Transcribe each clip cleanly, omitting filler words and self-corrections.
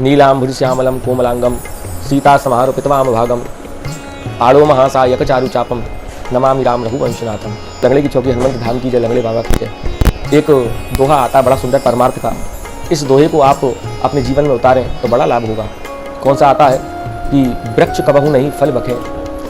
नीलाम्भुजश्यामलं कोमलांगम सीता समारोपितवाम भागम आड़ो महासायक चारु चापम नमामि राम रघुवंशनाथम। लंगड़े की चौकी हनुमंत धाम की जय, लंगड़े बाबा की जय। एक दोहा आता है बड़ा सुंदर परमार्थ का, इस दोहे को आप अपने जीवन में उतारें तो बड़ा लाभ होगा। कौन सा आता है कि वृक्ष कबहू नहीं फल बखे।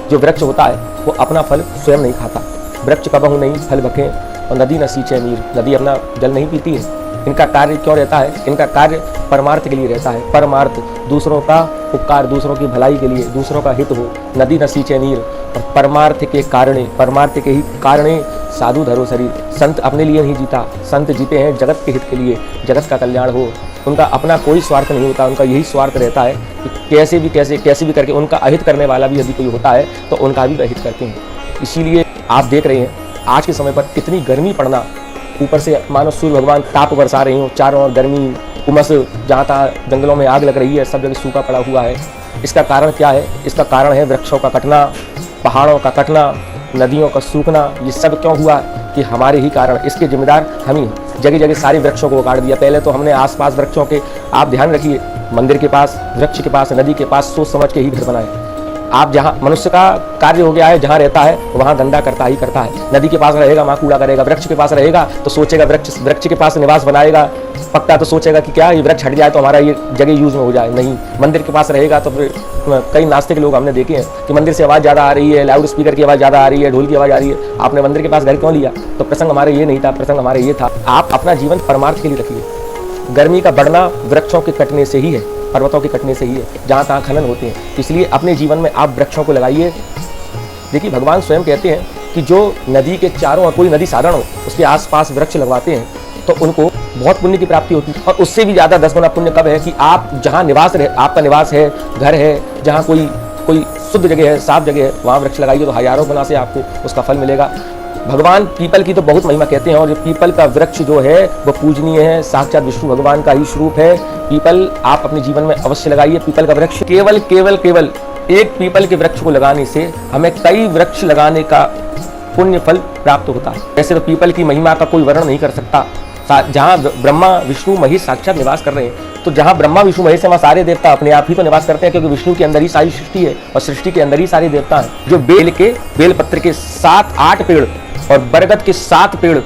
जो वृक्ष होता है वो अपना फल स्वयं नहीं खाता। वृक्ष कबहू नहीं फल बखे और नदी न सींचे नीर। नदी अपना जल नहीं पीती है। इनका कार्य क्यों रहता है? इनका कार्य परमार्थ के लिए रहता है। परमार्थ दूसरों का उपकार, दूसरों की भलाई के लिए, दूसरों का हित हो। नदी न सींचे नीर। और परमार्थ के कारणे, परमार्थ के ही कारणे साधु धरो शरीर। संत अपने लिए नहीं जीता, संत जीते हैं जगत के हित के लिए, जगत का कल्याण हो। उनका अपना कोई स्वार्थ नहीं होता, उनका यही स्वार्थ रहता है कि कैसे भी करके उनका अहित करने वाला भी यदि कोई होता है तो उनका भी अहित करते हैं। इसीलिए आप देख रहे हैं आज के समय पर कितनी गर्मी पड़ना, ऊपर से मानो सूर्य भगवान ताप बरसा रहे हो, चारों ओर गर्मी उमस, जहाँ तहाँ जंगलों में आग लग रही है, सब जगह सूखा पड़ा हुआ है। इसका कारण क्या है? इसका कारण है वृक्षों का कटना, पहाड़ों का कटना, नदियों का सूखना। ये सब क्यों हुआ? कि हमारे ही कारण। इसके जिम्मेदार हम ही। जगह जगह सारे वृक्षों को काट दिया। पहले तो हमने आसपास वृक्षों के, आप ध्यान रखिए, मंदिर के पास, वृक्ष के पास, नदी के पास सोच समझ के ही घर बनाए। आप जहाँ मनुष्य का कार्य हो गया है, जहाँ रहता है वहाँ गंदा करता ही करता है। नदी के पास रहेगा वहाँ कूड़ा करेगा, वृक्ष के पास रहेगा तो सोचेगा वृक्ष के पास निवास बनाएगा पक्का, तो सोचेगा कि क्या ये वृक्ष हट जाए तो हमारा ये जगह यूज में हो जाए। नहीं, मंदिर के पास रहेगा तो फिर कई नास्तिक लोग हमने देखे हैं कि मंदिर से आवाज़ ज़्यादा आ रही है, लाउड स्पीकर की आवाज़ ज़्यादा आ रही है, ढोल की आवाज़ आ रही है। आपने मंदिर के पास घर क्यों लिया? तो प्रसंग हमारे ये नहीं था, प्रसंग हमारे ये था। आप अपना जीवन परमार्थ के लिए रखिए। गर्मी का बढ़ना वृक्षों के कटने से ही है, पर्वतों के कटने से ही है, जहाँ तहाँ खनन होते हैं। इसलिए अपने जीवन में आप वृक्षों को लगाइए। देखिए भगवान स्वयं कहते हैं कि जो नदी के चारों ओर, कोई नदी साधारण हो, उसके आसपास वृक्ष लगवाते हैं तो उनको बहुत पुण्य की प्राप्ति होती है। और उससे भी ज़्यादा 10 गुना पुण्य कब है? कि आप जहाँ निवास रहे, आपका निवास है, घर है, जहाँ कोई शुद्ध जगह है, साफ जगह है, वहाँ वृक्ष लगाइए तो हजारों गुना से आपको उसका फल मिलेगा। भगवान पीपल की तो बहुत महिमा कहते हैं, और ये पीपल का वृक्ष जो है वो पूजनीय है, साक्षात विष्णु भगवान का ही स्वरूप है। पीपल आप अपने जीवन में अवश्य लगाइए। पीपल का वृक्ष केवल एक पीपल के वृक्ष को लगाने से हमें कई वृक्ष लगाने का पुण्य फल प्राप्त होता है। वैसे तो पीपल की महिमा का कोई वर्णन नहीं कर सकता। जहाँ ब्रह्मा विष्णु महेश साक्षात निवास कर रहे हैं, तो जहाँ ब्रह्मा विष्णु महेश है वहाँ सारे देवता अपने आप ही तो निवास करते हैं, क्योंकि विष्णु के अंदर ही सारी सृष्टि है और सृष्टि के अंदर ही सारे देवता हैं। जो बेल पत्र के 7-8 पेड़ और बरगद के 7 पेड़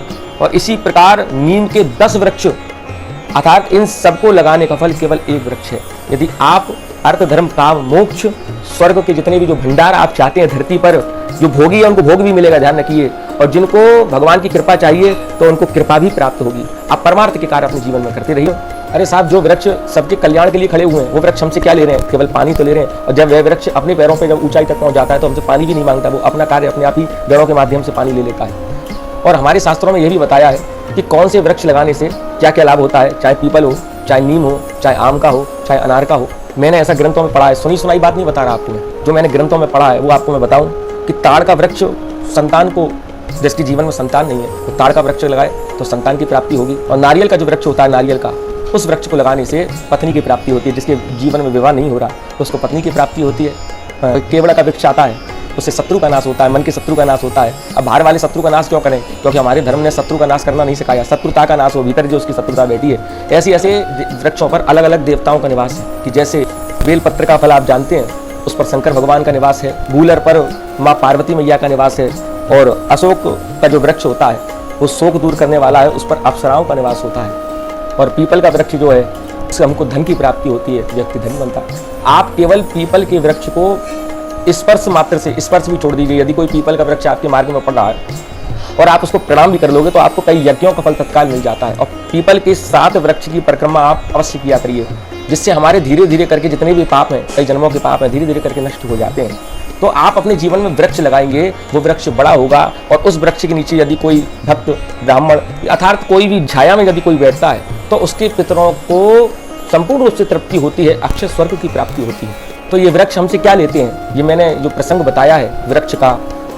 और इसी प्रकार नीम के 10 वृक्ष, अर्थात इन सबको लगाने का फल केवल एक वृक्ष है। यदि आप अर्थ धर्म काम मोक्ष स्वर्ग के जितने भी जो भंडार आप चाहते हैं धरती पर, जो भोगी है उनको भोग भी मिलेगा, ध्यान रखिए। और जिनको भगवान की कृपा चाहिए तो उनको कृपा भी प्राप्त होगी। आप परमार्थ के कार्य अपने जीवन में करते रहिए। अरे साहब, जो वृक्ष सबके कल्याण के लिए खड़े हुए हैं वो वृक्ष हमसे क्या ले रहे हैं? केवल पानी तो ले रहे हैं। और जब वह वृक्ष अपने पैरों पर जब ऊंचाई तक पहुंच जाता है तो हमसे पानी भी नहीं मांगता, वो अपना कार्य अपने आप ही जड़ों के माध्यम से पानी ले लेता है। और हमारे शास्त्रों में यह भी बताया है कि कौन से वृक्ष लगाने से क्या क्या लाभ होता है, चाहे पीपल हो, चाहे नीम हो, चाहे आम का हो, चाहे अनार का हो। मैंने ऐसा ग्रंथों में पढ़ा है, सुनी सुनाई बात नहीं बता रहा आपको मैं। जो मैंने ग्रंथों में पढ़ा है वो आपको मैं बताऊं कि ताड़ का वृक्ष संतान को, जिसके जीवन में संतान नहीं है, तो ताड़ का वृक्ष लगाए तो संतान की प्राप्ति होगी। और नारियल का जो वृक्ष होता है, नारियल का, उस वृक्ष को लगाने से पत्नी की प्राप्ति होती है। जिसके जीवन में विवाह नहीं हो रहा तो उसको पत्नी की प्राप्ति होती है। केवड़ा का वृक्ष आता है, उससे शत्रु का नाश होता है, मन के शत्रु का नाश होता है। अब बाहर वाले शत्रु का नाश क्यों करें? क्योंकि हमारे धर्म ने शत्रु का नाश करना नहीं सिखाया, शत्रुता का नाश हो, भीतर जो उसकी शत्रुता बैठी है। ऐसे वृक्षों पर अलग अलग देवताओं का निवास है। कि जैसे बेलपत्र का फल आप जानते हैं, उस पर शंकर भगवान का निवास है। गूलर पर माँ पार्वती मैया का निवास है। और अशोक का जो वृक्ष होता है वो शोक दूर करने वाला है, उस पर अप्सराओं का निवास होता है। और पीपल का वृक्ष जो है उससे हमको धन की प्राप्ति होती है, व्यक्ति धन बनता है। आप केवल पीपल के वृक्ष को स्पर्श मात्र से, स्पर्श भी छोड़ दीजिए। यदि कोई पीपल का वृक्ष आपके मार्ग में पड़ रहा है और आप उसको प्रणाम भी कर लोगे तो आपको कई यज्ञों का फल तत्काल मिल जाता है। और पीपल के 7 वृक्ष की परिक्रमा आप अवश्य किया करिए, जिससे हमारे धीरे धीरे करके जितने भी पाप हैं, कई जन्मों के पाप हैं, धीरे धीरे करके नष्ट हो जाते हैं। तो आप अपने जीवन में वृक्ष लगाएंगे, वो वृक्ष बड़ा होगा। और उस वृक्ष के नीचे यदि कोई भक्त ब्राह्मण अर्थात कोई भी छाया में यदि कोई बैठता है तो उसके पितरों को संपूर्ण रूप से तृप्ति होती है, अक्षय स्वर्ग की प्राप्ति होती है। तो ये वृक्ष हमसे क्या लेते हैं? ये मैंने जो प्रसंग बताया है वृक्ष का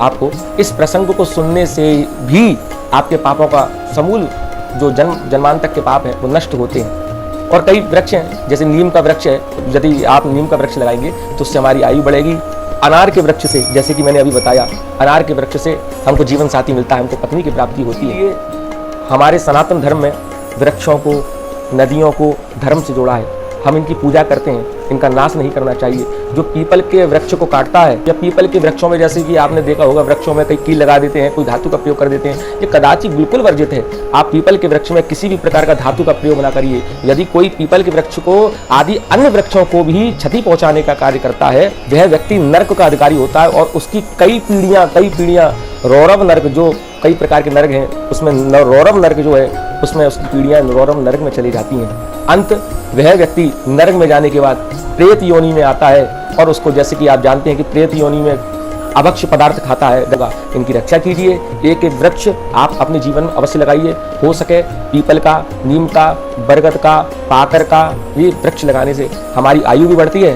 आपको, इस प्रसंग को सुनने से भी आपके पापों का समूल जो जन्मांतक के पाप हैं वो नष्ट होते हैं। और कई वृक्ष हैं, जैसे नीम का वृक्ष है, यदि आप नीम का वृक्ष लगाएंगे तो उससे हमारी आयु बढ़ेगी। अनार के वृक्ष से, जैसे कि मैंने अभी बताया, अनार के वृक्ष से हमको जीवन साथी मिलता है, हमको पत्नी की प्राप्ति होती है। हमारे सनातन धर्म में वृक्षों को, नदियों को धर्म से जोड़ा है। हम इनकी पूजा करते हैं, इनका नाश नहीं करना चाहिए। जो पीपल के वृक्ष को काटता है या पीपल के वृक्षों में, जैसे कि आपने देखा होगा, वृक्षों में कई कील लगा देते हैं, कोई धातु का प्रयोग कर देते हैं, ये कदाचित बिल्कुल वर्जित है। आप पीपल के वृक्ष में किसी भी प्रकार का धातु का प्रयोग ना करिए। यदि कोई पीपल के वृक्ष को आदि अन्य वृक्षों को भी क्षति पहुंचाने का कार्य करता है, वह व्यक्ति नरक का अधिकारी होता है और उसकी कई पीढ़ियां रौरव नरक, जो कई प्रकार के नरक हैं, उसमें रौरव नरक जो है, उसमें उसकी पीढ़ियां रौरव नरक में चली जाती हैं। अंत वह व्यक्ति नरक में जाने के बाद प्रेत योनि में आता है और उसको, जैसे कि आप जानते हैं कि प्रेत योनि में अभक्ष्य पदार्थ खाता है। इनकी रक्षा कीजिए। एक एक वृक्ष आप अपने जीवन में अवश्य लगाइए। हो सके पीपल का, नीम का, बरगद का, पाकर का, ये वृक्ष लगाने से हमारी आयु भी बढ़ती है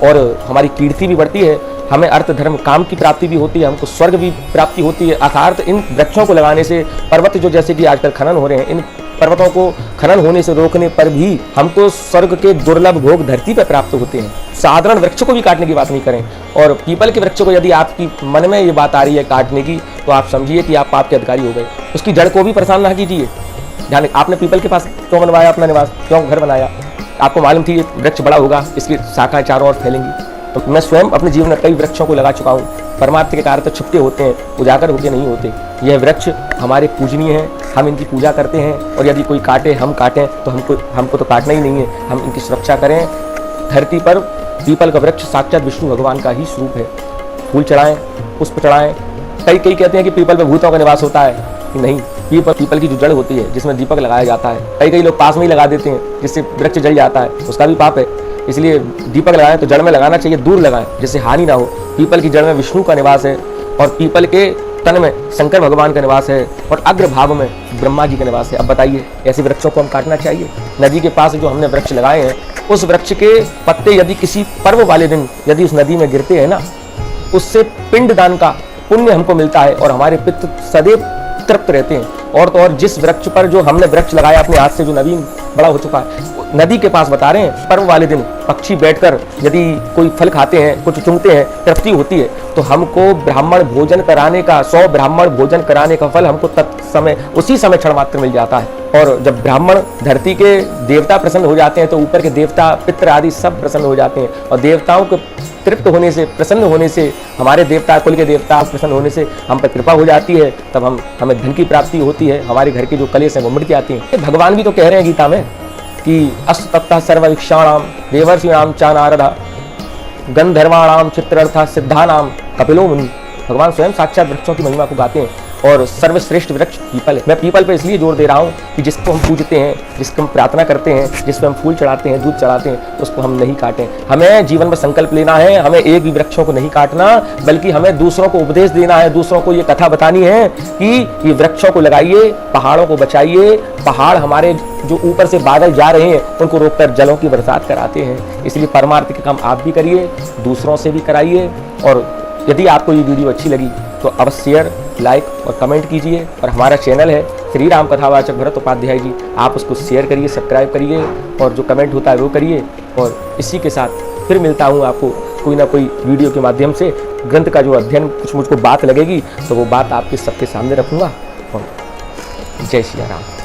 और हमारी कीर्ति भी बढ़ती है। हमें अर्थ धर्म काम की प्राप्ति भी होती है, हमको स्वर्ग भी प्राप्ति होती है। अर्थात इन वृक्षों को लगाने से पर्वत, जो जैसे कि आजकल खनन हो रहे हैं, इन पर्वतों को खनन होने से रोकने पर भी हमको स्वर्ग के दुर्लभ भोग धरती पर प्राप्त होते हैं। साधारण वृक्ष को भी काटने की बात नहीं करें। और पीपल के वृक्ष को यदि आपकी मन में ये बात आ रही है काटने की, तो आप समझिए कि आप पाप के अधिकारी हो गए। उसकी जड़ को भी परेशान ना कीजिए। जाने आपने पीपल के पास क्यों बनवाया अपना निवास, क्यों घर बनाया? आपको मालूम थी ये वृक्ष बड़ा होगा, इसकी शाखाएं चारों ओर फैलेंगी। तो मैं स्वयं अपने जीवन में कई वृक्षों को लगा चुका हूँ। परमार्थ के कार्य तो छुपके होते हैं, उजागर होके नहीं होते। यह वृक्ष हमारे पूजनीय हैं, हम इनकी पूजा करते हैं। और यदि कोई काटे, हम काटें, तो हमको तो काटना ही नहीं है, हम इनकी सुरक्षा करें। धरती पर पीपल का वृक्ष साक्षात विष्णु भगवान का ही स्वरूप है। फूल चढ़ाएं, पुष्प चढ़ाएं। कई कहते हैं कि पीपल पर भूतों का निवास होता है, कि नहीं। पीपल की जो जड़ होती है, जिसमें दीपक लगाया जाता है, कई लोग पास में ही लगा देते हैं, जिससे वृक्ष जल जाता है, उसका भी पाप है। इसलिए दीपक लगाएं तो जड़ में लगाना चाहिए, दूर लगाएं जिससे हानि ना हो। पीपल की जड़ में विष्णु का निवास है और पीपल के तन में शंकर भगवान का निवास है और अग्र भाव में ब्रह्मा जी का निवास है। अब बताइए, ऐसे वृक्षों को हम काटना चाहिए? नदी के पास जो हमने वृक्ष लगाए हैं, उस वृक्ष के पत्ते यदि किसी पर्व वाले दिन यदि उस नदी में गिरते हैं ना, उससे पिंड दान का पुण्य हमको मिलता है और हमारे पितृ सदैव तृप्त रहते हैं। और तो और जिस वृक्ष पर जो हमने वृक्ष लगाया अपने हाथ से, जो नवीन बड़ा हो चुका है, नदी के पास बता रहे हैं, पर्व वाले दिन पक्षी बैठकर यदि कोई फल खाते हैं, कुछ चुंगते हैं, तृप्ति होती है, तो हमको ब्राह्मण भोजन कराने का 100 ब्राह्मण भोजन कराने का फल हमको तत्समय उसी समय क्षण मात्र मिल जाता है। और जब ब्राह्मण धरती के देवता प्रसन्न हो जाते हैं, तो ऊपर के देवता पितृ आदि सब प्रसन्न हो जाते हैं। और देवताओं के तृप्त होने से, प्रसन्न होने से, हमारे देवता कुल के देवता प्रसन्न होने से हम पर कृपा हो जाती है। तब हमें धन की प्राप्ति होती है, हमारे घर के जो कलेश हैं वो मिट जाती हैं। भगवान भी तो कह रहे हैं गीता में कि अस्तत्तः सर्वविक्षाणाम देवर्षीणाम च नारदा गंधर्वाणाम चित्ररथा सिद्धानाम कपिलो मुनि। भगवान स्वयं साक्षात वृक्षों की महिमा को गाते हैं और सर्वश्रेष्ठ वृक्ष पीपल है। मैं पीपल पे इसलिए जोर दे रहा हूँ कि जिसको हम पूजते हैं, जिसको हम प्रार्थना करते हैं, जिस पर हम फूल चढ़ाते हैं, दूध चढ़ाते हैं, उसको हम नहीं काटें। हमें जीवन में संकल्प लेना है, हमें एक भी वृक्षों को नहीं काटना, बल्कि हमें दूसरों को उपदेश देना है, दूसरों को ये कथा बतानी है कि ये वृक्षों को लगाइए, पहाड़ों को बचाइए। पहाड़ हमारे जो ऊपर से बादल जा रहे हैं, उनको रोककर जलों की बरसात कराते हैं। इसलिए परमार्थ के काम आप भी करिए, दूसरों से भी कराइए। और यदि आपको ये वीडियो अच्छी लगी तो अवश्य शेयर, लाइक और कमेंट कीजिए। और हमारा चैनल है श्री राम कथावाचक भरत उपाध्याय जी, आप उसको शेयर करिए, सब्सक्राइब करिए और जो कमेंट होता है वो करिए। और इसी के साथ फिर मिलता हूँ आपको कोई ना कोई वीडियो के माध्यम से। ग्रंथ का जो अध्ययन कुछ मुझको बात लगेगी तो वो बात आपके सबके सामने रखूँगा। और जय श्री राम।